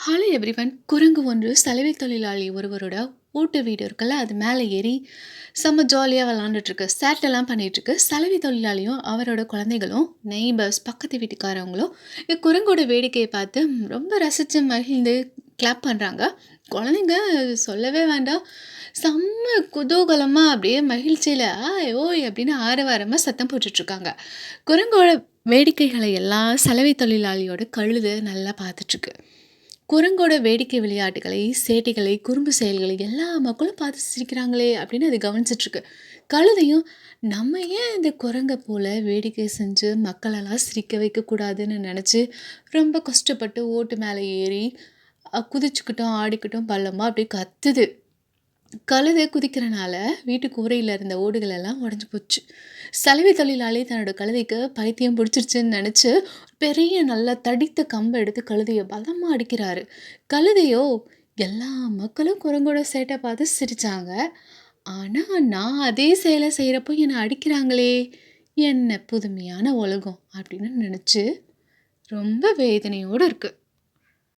Hello everyone. குரங்கு ஒன்று சலவை தொழிலாளி ஒருவரோட ஓட்டு வீடு இருக்குல்ல, அது மேலே ஏறி செம்ம ஜாலியாக விளாண்டுட்டுருக்கு, சேட்டெல்லாம் பண்ணிகிட்ருக்கு. சலவை தொழிலாளியும் அவரோட குழந்தைகளும் நெய்பர்ஸ் பக்கத்து வீட்டுக்காரவங்களும் குரங்கோட வேடிக்கையை பார்த்து ரொம்ப ரசித்து மகிழ்ந்து கிளாப் பண்ணுறாங்க. குழந்தைங்க சொல்லவே வேண்டாம், செம்ம குதூகலமாக அப்படியே மகிழ்ச்சியில் ஆய் ஓய் அப்படின்னு ஆரவாரமாக சத்தம் போட்டுட்ருக்காங்க. குரங்கோட வேடிக்கைகளை எல்லாம் சலவை தொழிலாளியோட கழுதை நல்லா பார்த்துட்ருக்கு. குரங்கோட வேடிக்கை விளையாட்டுகளை, சேட்டைகளை, குறும்பு செயல்களை எல்லா மக்களும் பார்த்து சிரிக்கிறாங்களே அப்படின்னு அது கவனிச்சிட்ருக்கு. கழுதையும் நம்ம ஏன் இந்த குரங்க போல வேடிக்கை செஞ்சு மக்களெல்லாம் சிரிக்க வைக்கக்கூடாதுன்னு நினச்சி ரொம்ப கஷ்டப்பட்டு ஓட்டு மேலே ஏறி குதிச்சுக்கிட்டோம் ஆடிக்கிட்டோம் பள்ளமாக அப்படியே கத்துது. கழுதை குதிக்கிறனால வீட்டு கூரையில் இருந்த ஓடுகள் எல்லாம் உடஞ்சி போச்சு. சலவை தொழிலாளி தன்னோட கழுதைக்கு பைத்தியம் பிடிச்சிருச்சுன்னு நினச்சி பெரிய நல்லா தடித்த கம்பை எடுத்து கழுதையை பலமாக அடிக்கிறாரு. கழுதையோ எல்லா மக்களும் குரங்கோட சேட்டை பார்த்து சிரித்தாங்க. ஆனால் நான் அதே செயலை செய்கிறப்போ என்னை அடிக்கிறாங்களே, என்ன புதுமையான உலகம் அப்படின்னு நினச்சி ரொம்ப வேதனையோடு இருக்குது.